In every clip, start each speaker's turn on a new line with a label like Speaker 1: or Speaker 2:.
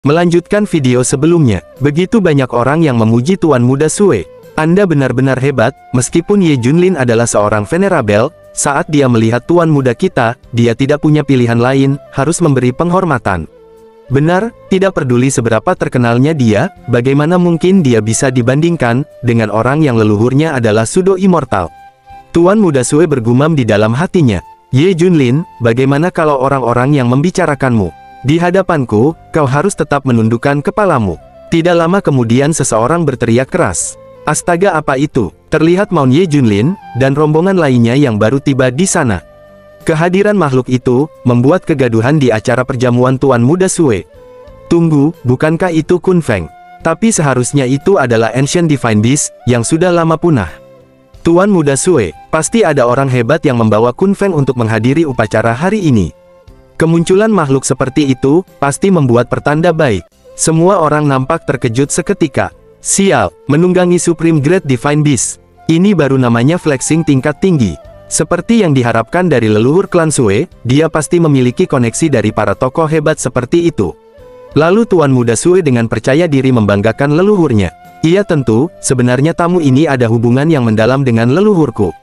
Speaker 1: Melanjutkan video sebelumnya, begitu banyak orang yang memuji Tuan Muda Sue. Anda benar-benar hebat, meskipun Ye Junlin adalah seorang venerabel, saat dia melihat Tuan Muda kita, dia tidak punya pilihan lain, harus memberi penghormatan. Benar, tidak peduli seberapa terkenalnya dia, bagaimana mungkin dia bisa dibandingkan dengan orang yang leluhurnya adalah Sudo Immortal. Tuan Muda Sue bergumam di dalam hatinya. Ye Junlin, bagaimana kalau orang-orang yang membicarakanmu di hadapanku, kau harus tetap menundukkan kepalamu. Tidak lama kemudian seseorang berteriak keras. Astaga, apa itu? Terlihat Mount Ye Junlin, dan rombongan lainnya yang baru tiba di sana. Kehadiran makhluk itu, membuat kegaduhan di acara perjamuan Tuan Muda Sue. Tunggu, bukankah itu Kun Feng? Tapi seharusnya itu adalah Ancient Divine Beast, yang sudah lama punah. Tuan Muda Sue, pasti ada orang hebat yang membawa Kun Feng untuk menghadiri upacara hari ini. Kemunculan makhluk seperti itu, pasti membuat pertanda baik. Semua orang nampak terkejut seketika. Sial, menunggangi Supreme Great Divine Beast. Ini baru namanya flexing tingkat tinggi. Seperti yang diharapkan dari leluhur klan Sue, dia pasti memiliki koneksi dari para tokoh hebat seperti itu. Lalu Tuan Muda Sue dengan percaya diri membanggakan leluhurnya. Iya tentu, sebenarnya tamu ini ada hubungan yang mendalam dengan leluhurku.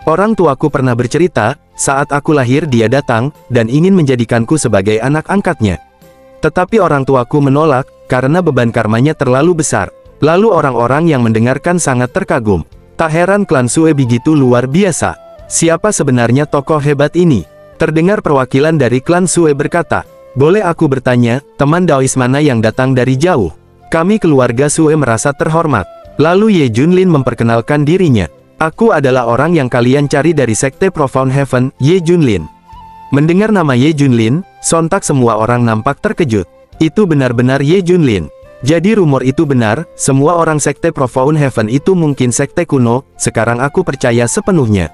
Speaker 1: Orang tuaku pernah bercerita, saat aku lahir dia datang, dan ingin menjadikanku sebagai anak angkatnya. Tetapi orang tuaku menolak, karena beban karmanya terlalu besar. Lalu orang-orang yang mendengarkan sangat terkagum. Tak heran klan Sue begitu luar biasa. Siapa sebenarnya tokoh hebat ini? Terdengar perwakilan dari klan Sue berkata, boleh aku bertanya, teman Daois mana yang datang dari jauh? Kami keluarga Sue merasa terhormat. Lalu Ye Junlin memperkenalkan dirinya. Aku adalah orang yang kalian cari dari Sekte Profound Heaven, Ye Junlin. Mendengar nama Ye Junlin, sontak semua orang nampak terkejut. Itu benar-benar Ye Junlin. Jadi rumor itu benar, semua orang Sekte Profound Heaven itu mungkin sekte kuno, sekarang aku percaya sepenuhnya.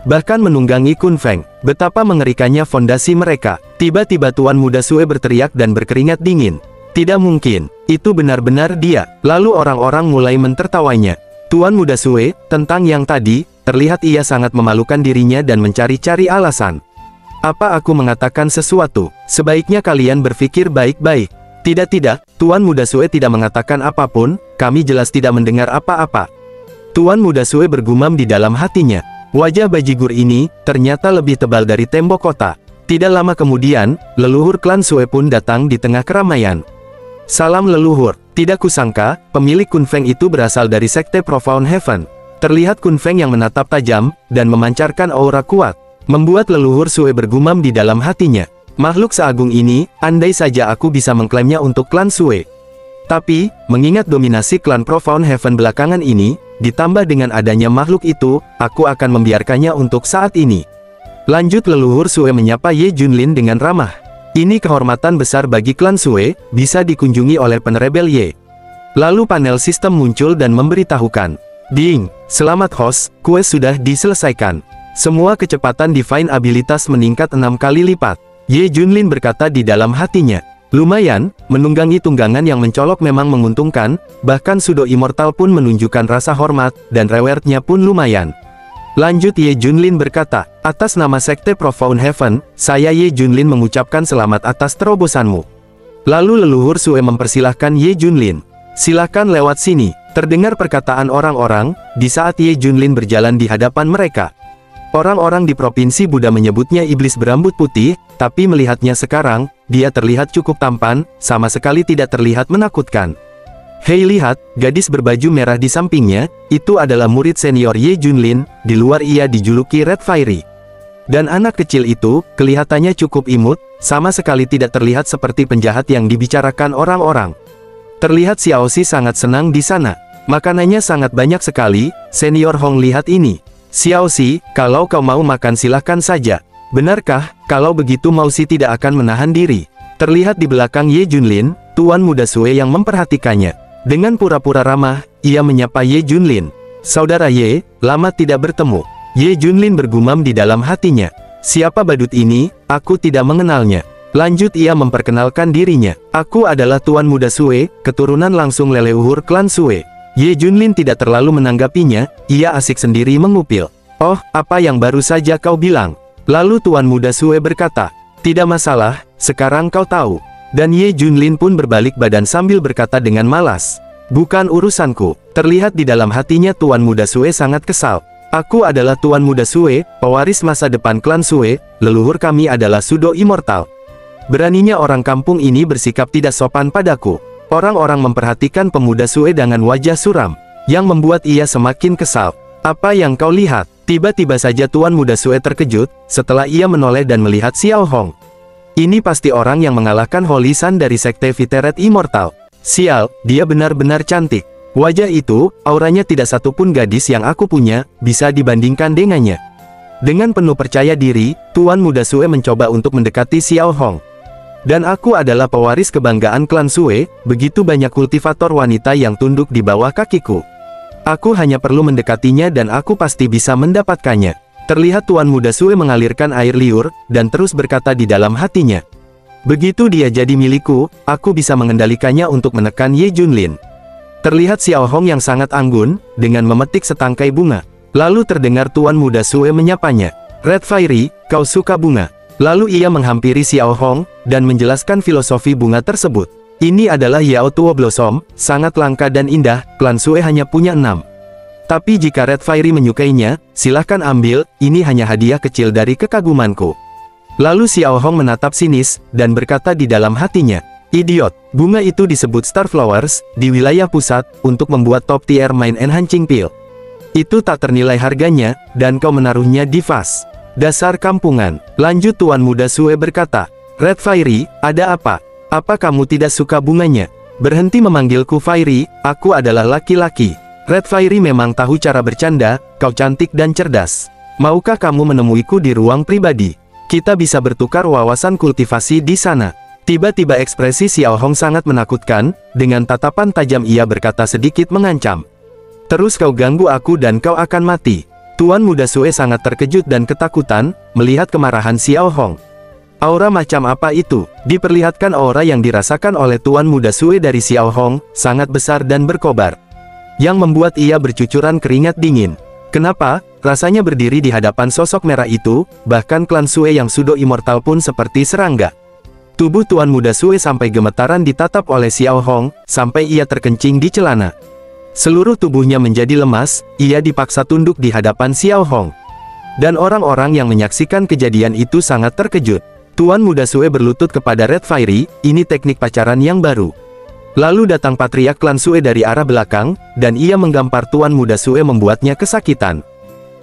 Speaker 1: Bahkan menunggangi Kun Feng, betapa mengerikannya fondasi mereka. Tiba-tiba Tuan Muda Sue berteriak dan berkeringat dingin. Tidak mungkin, itu benar-benar dia. Lalu orang-orang mulai mentertawainya. Tuan Muda Sue, tentang yang tadi, terlihat ia sangat memalukan dirinya dan mencari-cari alasan. Apa aku mengatakan sesuatu? Sebaiknya kalian berpikir baik-baik. Tidak, Tuan Muda Sue tidak mengatakan apapun, kami jelas tidak mendengar apa-apa. Tuan Muda Sue bergumam di dalam hatinya. Wajah bajigur ini, ternyata lebih tebal dari tembok kota. Tidak lama kemudian, leluhur klan Sue pun datang di tengah keramaian. Salam leluhur, tidak kusangka, pemilik Kun Feng itu berasal dari Sekte Profound Heaven. Terlihat Kun Feng yang menatap tajam, dan memancarkan aura kuat, membuat leluhur Sue bergumam di dalam hatinya. Makhluk seagung ini, andai saja aku bisa mengklaimnya untuk klan Sue. Tapi, mengingat dominasi klan Profound Heaven belakangan ini, ditambah dengan adanya makhluk itu, aku akan membiarkannya untuk saat ini. Lanjut leluhur Sue menyapa Ye Junlin dengan ramah. Ini kehormatan besar bagi klan Sue, bisa dikunjungi oleh penerebel Ye. Lalu panel sistem muncul dan memberitahukan. Ding, selamat host, quest sudah diselesaikan. Semua kecepatan divine abilitas meningkat 6 kali lipat. Ye Junlin berkata di dalam hatinya. Lumayan, menunggangi tunggangan yang mencolok memang menguntungkan, bahkan Sudo Immortal pun menunjukkan rasa hormat, dan rewardnya pun lumayan. Lanjut Ye Junlin berkata, atas nama Sekte Profound Heaven, saya Ye Junlin mengucapkan selamat atas terobosanmu. Lalu leluhur Sue mempersilahkan Ye Junlin. Silakan lewat sini, terdengar perkataan orang-orang, di saat Ye Junlin berjalan di hadapan mereka. Orang-orang di Provinsi Buddha menyebutnya iblis berambut putih, tapi melihatnya sekarang, dia terlihat cukup tampan, sama sekali tidak terlihat menakutkan. Hei lihat, gadis berbaju merah di sampingnya, itu adalah murid senior Ye Junlin, di luar ia dijuluki Red Fairy. Dan anak kecil itu, kelihatannya cukup imut, sama sekali tidak terlihat seperti penjahat yang dibicarakan orang-orang. Terlihat Xiaoxi sangat senang di sana. Makanannya sangat banyak sekali, senior Hong lihat ini. Xiaoxi, kalau kau mau makan silahkan saja. Benarkah, kalau begitu Mausi tidak akan menahan diri? Terlihat di belakang Ye Junlin, Tuan Muda Sue yang memperhatikannya. Dengan pura-pura ramah, ia menyapa Ye Junlin. Saudara Ye, lama tidak bertemu. Ye Junlin bergumam di dalam hatinya. Siapa badut ini? Aku tidak mengenalnya. Lanjut ia memperkenalkan dirinya. Aku adalah Tuan Muda Sue, keturunan langsung leluhur klan Sue. Ye Junlin tidak terlalu menanggapinya, ia asik sendiri mengupil. Oh, apa yang baru saja kau bilang? Lalu Tuan Muda Sue berkata, tidak masalah, sekarang kau tahu. Dan Ye Junlin pun berbalik badan sambil berkata dengan malas, "Bukan urusanku." Terlihat di dalam hatinya Tuan Muda Sue sangat kesal. "Aku adalah Tuan Muda Sue, pewaris masa depan klan Sue, leluhur kami adalah Sudo Immortal. Beraninya orang kampung ini bersikap tidak sopan padaku." Orang-orang memperhatikan pemuda Sue dengan wajah suram, yang membuat ia semakin kesal. "Apa yang kau lihat?" Tiba-tiba saja Tuan Muda Sue terkejut, setelah ia menoleh dan melihat Xiao Hong. Ini pasti orang yang mengalahkan Holy Sun dari Sekte Viteret Immortal. Sial, dia benar-benar cantik. Wajah itu, auranya tidak satupun gadis yang aku punya, bisa dibandingkan dengannya. Dengan penuh percaya diri, Tuan Muda Sue mencoba untuk mendekati Xiao Hong. "Dan aku adalah pewaris kebanggaan klan Sue, begitu banyak kultivator wanita yang tunduk di bawah kakiku. Aku hanya perlu mendekatinya dan aku pasti bisa mendapatkannya." Terlihat Tuan Muda Sue mengalirkan air liur, dan terus berkata di dalam hatinya, "Begitu dia jadi milikku, aku bisa mengendalikannya untuk menekan Ye Junlin." Terlihat Xiao Hong yang sangat anggun, dengan memetik setangkai bunga. Lalu terdengar Tuan Muda Sue menyapanya, "Red Fairy, kau suka bunga?" Lalu ia menghampiri Xiao Hong, dan menjelaskan filosofi bunga tersebut. "Ini adalah Yao Tuo Blossom, sangat langka dan indah, klan Sue hanya punya 6. Tapi jika Red Fairy menyukainya, silahkan ambil, ini hanya hadiah kecil dari kekagumanku." Lalu Xiao Hong menatap sinis, dan berkata di dalam hatinya, "Idiot, bunga itu disebut Star Flowers, di wilayah pusat, untuk membuat top tier main enhancing pill. Itu tak ternilai harganya, dan kau menaruhnya di vas. Dasar kampungan." Lanjut Tuan Muda Sue berkata, "Red Fairy, ada apa? Apa kamu tidak suka bunganya? Berhenti memanggilku Fairy, aku adalah laki-laki." Red Fairy memang tahu cara bercanda, "Kau cantik dan cerdas. Maukah kamu menemuiku di ruang pribadi? Kita bisa bertukar wawasan kultivasi di sana." Tiba-tiba ekspresi Xiao Hong sangat menakutkan, dengan tatapan tajam ia berkata sedikit mengancam, "Terus kau ganggu aku dan kau akan mati." Tuan Muda Sue sangat terkejut dan ketakutan, melihat kemarahan Xiao Hong. Aura macam apa itu? Diperlihatkan aura yang dirasakan oleh Tuan Muda Sue dari Xiao Hong, sangat besar dan berkobar, yang membuat ia bercucuran keringat dingin. Kenapa? Rasanya berdiri di hadapan sosok merah itu, bahkan klan Sue yang Sudo Immortal pun seperti serangga. Tubuh Tuan Muda Sue sampai gemetaran ditatap oleh Xiao Hong, sampai ia terkencing di celana. Seluruh tubuhnya menjadi lemas, ia dipaksa tunduk di hadapan Xiao Hong. Dan orang-orang yang menyaksikan kejadian itu sangat terkejut. Tuan Muda Sue berlutut kepada Red Fairy, ini teknik pacaran yang baru. Lalu datang patriark klan Sue dari arah belakang, dan ia menggampar Tuan Muda Sue membuatnya kesakitan.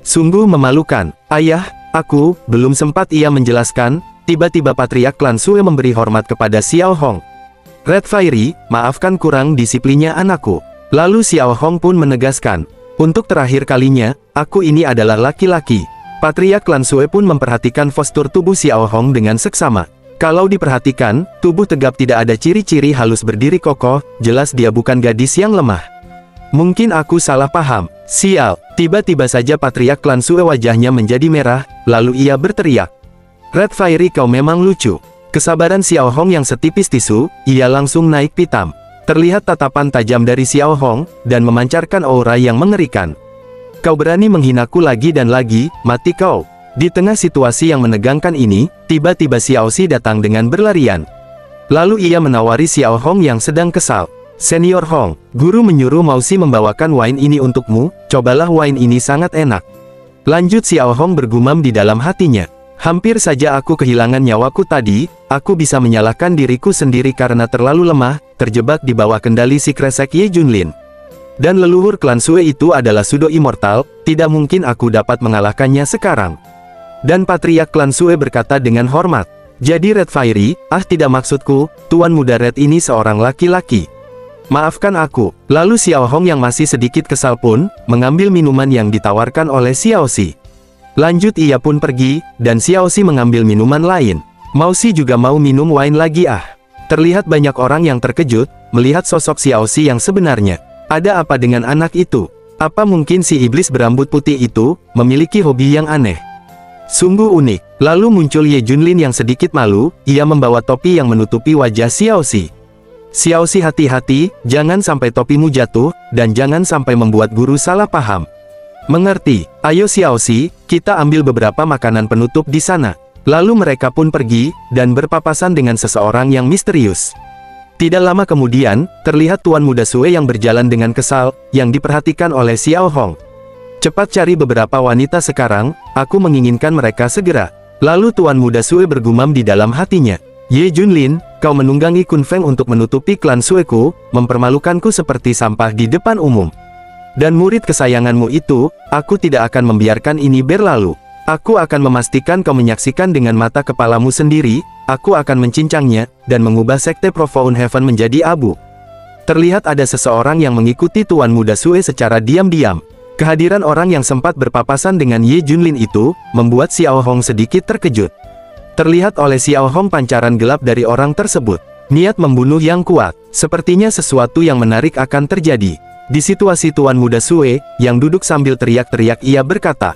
Speaker 1: Sungguh memalukan. "Ayah, aku," belum sempat ia menjelaskan, tiba-tiba patriark klan Sue memberi hormat kepada Xiao Hong. "Red Fairy, maafkan kurang disiplinnya anakku." Lalu Xiao Hong pun menegaskan, "Untuk terakhir kalinya, aku ini adalah laki-laki." Patriark klan Sue pun memperhatikan postur tubuh Xiao Hong dengan seksama. Kalau diperhatikan, tubuh tegap tidak ada ciri-ciri halus berdiri kokoh, jelas dia bukan gadis yang lemah. "Mungkin aku salah paham." Sial, tiba-tiba saja patriark klan Sue wajahnya menjadi merah, lalu ia berteriak, "Red Fairy, kau memang lucu." Kesabaran Xiao Hong yang setipis tisu, ia langsung naik pitam. Terlihat tatapan tajam dari Xiao Hong, dan memancarkan aura yang mengerikan. "Kau berani menghinaku lagi dan lagi, mati kau." Di tengah situasi yang menegangkan ini, tiba-tiba Xiao Xi datang dengan berlarian. Lalu ia menawari Xiao Hong yang sedang kesal. "Senior Hong, guru menyuruh Mausi membawakan wine ini untukmu, cobalah wine ini sangat enak." Lanjut Xiao Hong bergumam di dalam hatinya, "Hampir saja aku kehilangan nyawaku tadi, aku bisa menyalahkan diriku sendiri karena terlalu lemah, terjebak di bawah kendali si kresek Ye Junlin. Dan leluhur klan Sue itu adalah Sudo Immortal, tidak mungkin aku dapat mengalahkannya sekarang." Dan patriark klan Sue berkata dengan hormat, "Jadi Red Fairy, tidak maksudku, Tuan Muda Red ini seorang laki-laki. Maafkan aku." Lalu Xiao Hong yang masih sedikit kesal pun, mengambil minuman yang ditawarkan oleh Xiao Xi. Lanjut ia pun pergi, dan Xiao Xi mengambil minuman lain. "Mausi juga mau minum wine lagi ah." Terlihat banyak orang yang terkejut, melihat sosok Xiao Xi yang sebenarnya. Ada apa dengan anak itu? Apa mungkin si iblis berambut putih itu, memiliki hobi yang aneh? Sungguh unik. Lalu muncul Ye Junlin yang sedikit malu, ia membawa topi yang menutupi wajah Xiao Xi. "Xiao Xi, hati-hati, jangan sampai topimu jatuh, dan jangan sampai membuat guru salah paham." "Mengerti. Ayo Xiao Xi, kita ambil beberapa makanan penutup di sana." Lalu mereka pun pergi, dan berpapasan dengan seseorang yang misterius. Tidak lama kemudian, terlihat Tuan Muda Sue yang berjalan dengan kesal, yang diperhatikan oleh Xiao Hong. Cepat cari beberapa wanita sekarang, aku menginginkan mereka segera. Lalu Tuan Muda Sue bergumam di dalam hatinya. Ye Junlin, kau menunggangi Kun Feng untuk menutupi klan Sueku, mempermalukanku seperti sampah di depan umum. Dan murid kesayanganmu itu, aku tidak akan membiarkan ini berlalu. Aku akan memastikan kau menyaksikan dengan mata kepalamu sendiri, aku akan mencincangnya, dan mengubah sekte Profound Heaven menjadi abu. Terlihat ada seseorang yang mengikuti Tuan Muda Sue secara diam-diam. Kehadiran orang yang sempat berpapasan dengan Ye Junlin itu, membuat Xiao Hong sedikit terkejut. Terlihat oleh Xiao Hong pancaran gelap dari orang tersebut. Niat membunuh yang kuat, sepertinya sesuatu yang menarik akan terjadi. Di situasi Tuan Muda Sue, yang duduk sambil teriak-teriak ia berkata,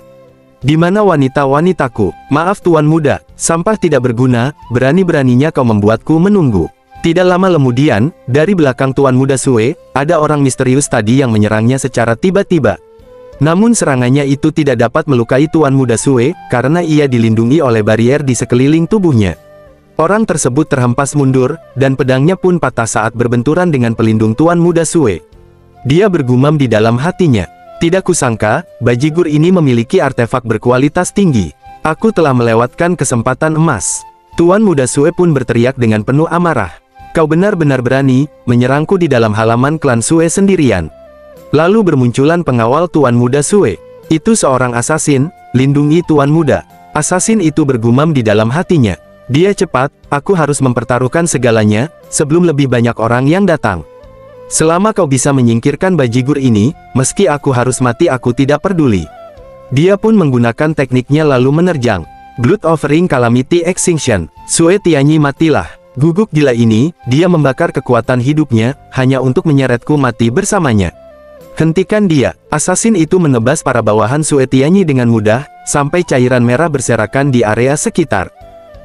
Speaker 1: "Di mana wanita-wanitaku? Maaf Tuan Muda, sampah tidak berguna, berani-beraninya kau membuatku menunggu." Tidak lama kemudian, dari belakang Tuan Muda Sue, ada orang misterius tadi yang menyerangnya secara tiba-tiba. Namun serangannya itu tidak dapat melukai Tuan Muda Sue, karena ia dilindungi oleh barier di sekeliling tubuhnya. Orang tersebut terhempas mundur, dan pedangnya pun patah saat berbenturan dengan pelindung Tuan Muda Sue. Dia bergumam di dalam hatinya. Tidak kusangka, bajigur ini memiliki artefak berkualitas tinggi. Aku telah melewatkan kesempatan emas. Tuan Muda Sue pun berteriak dengan penuh amarah. Kau benar-benar berani, menyerangku di dalam halaman klan Sue sendirian. Lalu bermunculan pengawal Tuan Muda Sue. Itu seorang asasin, lindungi Tuan Muda. Asasin itu bergumam di dalam hatinya. Dia cepat, aku harus mempertaruhkan segalanya, sebelum lebih banyak orang yang datang. Selama kau bisa menyingkirkan bajigur ini, meski aku harus mati aku tidak peduli. Dia pun menggunakan tekniknya lalu menerjang. Blood Offering Calamity Extinction. Sue Tianyi matilah. Guguk gila ini, dia membakar kekuatan hidupnya, hanya untuk menyeretku mati bersamanya. Hentikan dia. Asasin itu menebas para bawahan Sue Tianyi dengan mudah, sampai cairan merah berserakan di area sekitar.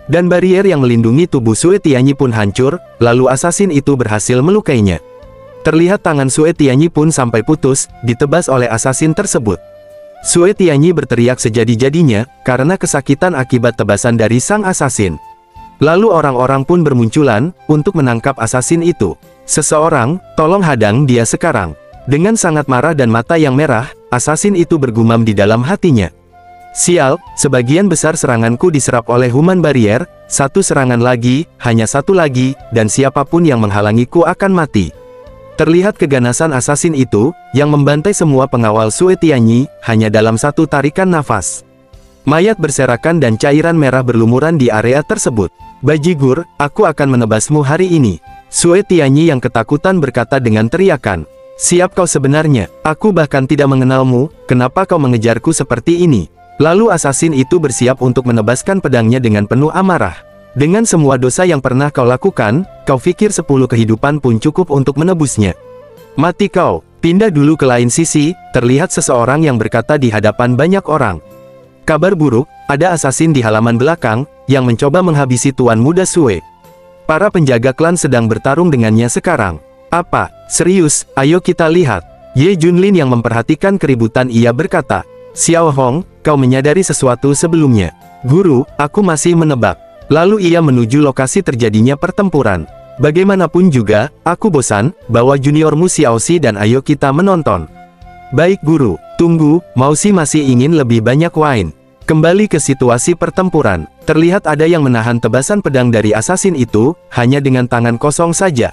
Speaker 1: Dan barier yang melindungi tubuh Sue Tianyi pun hancur, lalu asasin itu berhasil melukainya. Terlihat tangan Sue Tianyi pun sampai putus, ditebas oleh asasin tersebut. Sue Tianyi berteriak sejadi-jadinya, karena kesakitan akibat tebasan dari sang asasin. Lalu orang-orang pun bermunculan, untuk menangkap asasin itu. Seseorang, tolong hadang dia sekarang. Dengan sangat marah dan mata yang merah, asasin itu bergumam di dalam hatinya. Sial, sebagian besar seranganku diserap oleh human barrier, satu serangan lagi, hanya satu lagi, dan siapapun yang menghalangiku akan mati. Terlihat keganasan asasin itu, yang membantai semua pengawal Sue Tianyi, hanya dalam satu tarikan nafas. Mayat berserakan dan cairan merah berlumuran di area tersebut. Bajigur, aku akan menebasmu hari ini. Sue Tianyi yang ketakutan berkata dengan teriakan. Siap kau sebenarnya, aku bahkan tidak mengenalmu, kenapa kau mengejarku seperti ini? Lalu asasin itu bersiap untuk menebaskan pedangnya dengan penuh amarah. Dengan semua dosa yang pernah kau lakukan, kau pikir 10 kehidupan pun cukup untuk menebusnya. Mati kau, pindah dulu ke lain sisi, terlihat seseorang yang berkata di hadapan banyak orang. Kabar buruk, ada asasin di halaman belakang, yang mencoba menghabisi Tuan Muda Sue. Para penjaga klan sedang bertarung dengannya sekarang. Apa? Serius? Ayo kita lihat. Ye Junlin yang memperhatikan keributan ia berkata. Xiao Hong, kau menyadari sesuatu sebelumnya. Guru, aku masih menebak. Lalu ia menuju lokasi terjadinya pertempuran. Bagaimanapun juga, aku bosan, bawa juniormu Xiaoxi dan ayo kita menonton. Baik guru, tunggu, Mausi masih ingin lebih banyak wine. Kembali ke situasi pertempuran, terlihat ada yang menahan tebasan pedang dari asasin itu, hanya dengan tangan kosong saja.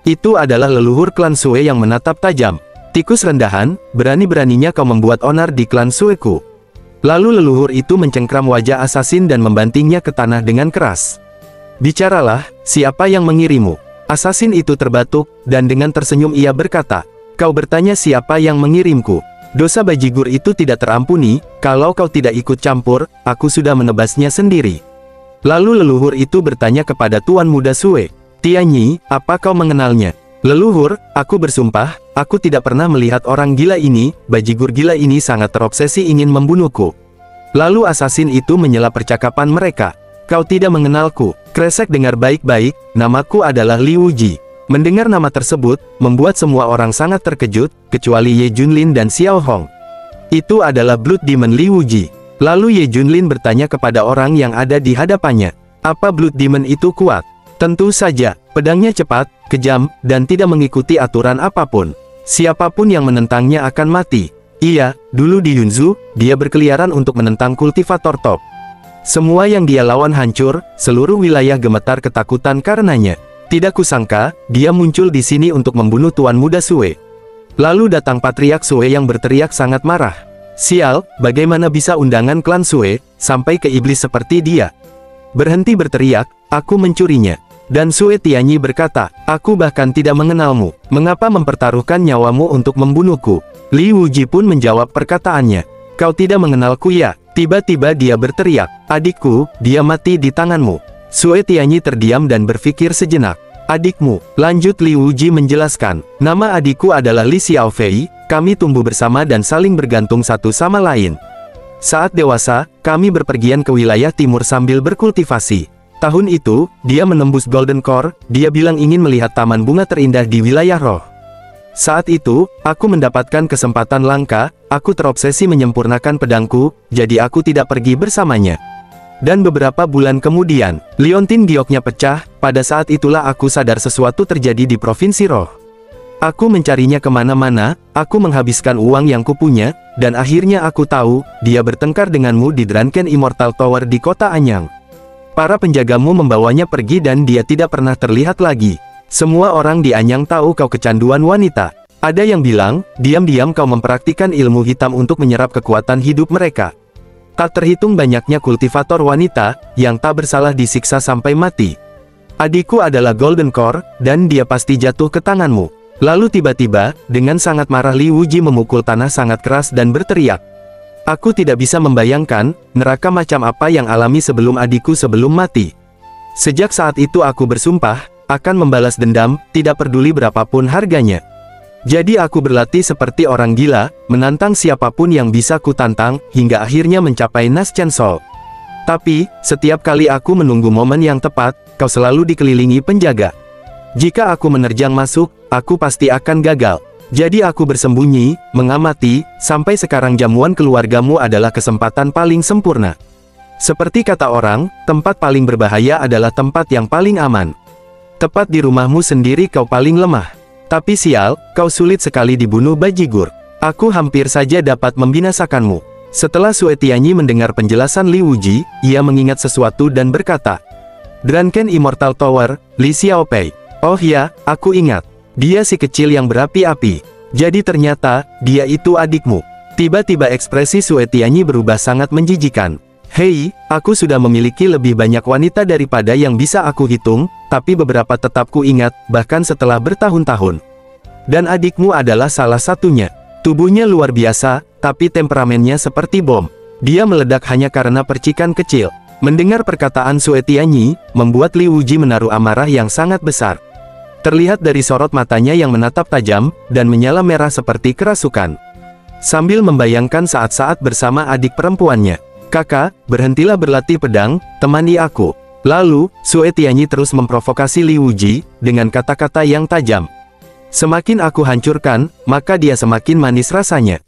Speaker 1: Itu adalah leluhur klan Sue yang menatap tajam. Tikus rendahan, berani-beraninya kau membuat onar di klan Sueku. Lalu leluhur itu mencengkram wajah asasin dan membantingnya ke tanah dengan keras. Bicaralah, siapa yang mengirimu? Asasin itu terbatuk, dan dengan tersenyum ia berkata, kau bertanya siapa yang mengirimku? Dosa bajigur itu tidak terampuni, kalau kau tidak ikut campur, aku sudah menebasnya sendiri. Lalu leluhur itu bertanya kepada Tuan Muda Sue, Tianyi, apa kau mengenalnya? Leluhur, aku bersumpah, aku tidak pernah melihat orang gila ini, bajigur gila ini sangat terobsesi ingin membunuhku. Lalu asasin itu menyela percakapan mereka. Kau tidak mengenalku, kresek dengar baik-baik, namaku adalah Liu Ji. Mendengar nama tersebut, membuat semua orang sangat terkejut, kecuali Ye Junlin dan Xiao Hong. Itu adalah Blood Demon Liu Ji. Lalu Ye Junlin bertanya kepada orang yang ada di hadapannya, apa Blood Demon itu kuat? Tentu saja, pedangnya cepat, kejam, dan tidak mengikuti aturan apapun. Siapapun yang menentangnya akan mati. Iya, dulu di Yunzu, dia berkeliaran untuk menentang kultivator top. Semua yang dia lawan hancur, seluruh wilayah gemetar ketakutan karenanya. Tidak kusangka, dia muncul di sini untuk membunuh Tuan Muda Sue. Lalu datang Patriark Sue yang berteriak sangat marah. Sial, bagaimana bisa undangan klan Sue, sampai ke iblis seperti dia? Berhenti berteriak, aku mencurinya. Dan Sue Tianyi berkata, aku bahkan tidak mengenalmu, mengapa mempertaruhkan nyawamu untuk membunuhku? Li Wuji pun menjawab perkataannya, kau tidak mengenalku ya? Tiba-tiba dia berteriak, adikku, dia mati di tanganmu. Sue Tianyi terdiam dan berpikir sejenak. Adikmu, lanjut Li Wuji menjelaskan, nama adikku adalah Li Xiaofei, kami tumbuh bersama dan saling bergantung satu sama lain. Saat dewasa, kami berpergian ke wilayah timur sambil berkultivasi. Tahun itu, dia menembus Golden Core, dia bilang ingin melihat taman bunga terindah di wilayah roh. Saat itu, aku mendapatkan kesempatan langka, aku terobsesi menyempurnakan pedangku, jadi aku tidak pergi bersamanya. Dan beberapa bulan kemudian, liontin gioknya pecah, pada saat itulah aku sadar sesuatu terjadi di Provinsi Roh. Aku mencarinya kemana-mana, aku menghabiskan uang yang kupunya, dan akhirnya aku tahu, dia bertengkar denganmu di Drunken Immortal Tower di kota Anyang. Para penjagamu membawanya pergi dan dia tidak pernah terlihat lagi. Semua orang di Anyang tahu kau kecanduan wanita. Ada yang bilang, diam-diam kau mempraktikkan ilmu hitam untuk menyerap kekuatan hidup mereka. Tak terhitung banyaknya kultivator wanita, yang tak bersalah disiksa sampai mati. Adikku adalah Golden Core, dan dia pasti jatuh ke tanganmu. Lalu tiba-tiba, dengan sangat marah Li Wuji memukul tanah sangat keras dan berteriak. Aku tidak bisa membayangkan, neraka macam apa yang alami sebelum adikku sebelum mati. Sejak saat itu aku bersumpah, akan membalas dendam, tidak peduli berapapun harganya. Jadi aku berlatih seperti orang gila, menantang siapapun yang bisa ku tantang, hingga akhirnya mencapai Naschen Soul. Tapi, setiap kali aku menunggu momen yang tepat, kau selalu dikelilingi penjaga. Jika aku menerjang masuk, aku pasti akan gagal. Jadi aku bersembunyi, mengamati, sampai sekarang jamuan keluargamu adalah kesempatan paling sempurna. Seperti kata orang, tempat paling berbahaya adalah tempat yang paling aman. Tepat di rumahmu sendiri kau paling lemah. Tapi sial, kau sulit sekali dibunuh bajigur. Aku hampir saja dapat membinasakanmu. Setelah Sue Tianyi mendengar penjelasan Li Wuji, ia mengingat sesuatu dan berkata, Drunken Immortal Tower, Li Xiaopei. Oh ya, aku ingat. Dia si kecil yang berapi-api. Jadi ternyata, dia itu adikmu. Tiba-tiba ekspresi Sue Tianyi berubah sangat menjijikan. Hei, aku sudah memiliki lebih banyak wanita daripada yang bisa aku hitung, tapi beberapa tetap ku ingat, bahkan setelah bertahun-tahun. Dan adikmu adalah salah satunya. Tubuhnya luar biasa, tapi temperamennya seperti bom. Dia meledak hanya karena percikan kecil. Mendengar perkataan Sue Tianyi, membuat Li Wuji menaruh amarah yang sangat besar. Terlihat dari sorot matanya yang menatap tajam, dan menyala merah seperti kerasukan. Sambil membayangkan saat-saat bersama adik perempuannya. Kakak, berhentilah berlatih pedang, temani aku. Lalu, Sue Tianyi terus memprovokasi Li Wuji, dengan kata-kata yang tajam. Semakin aku hancurkan, maka dia semakin manis rasanya.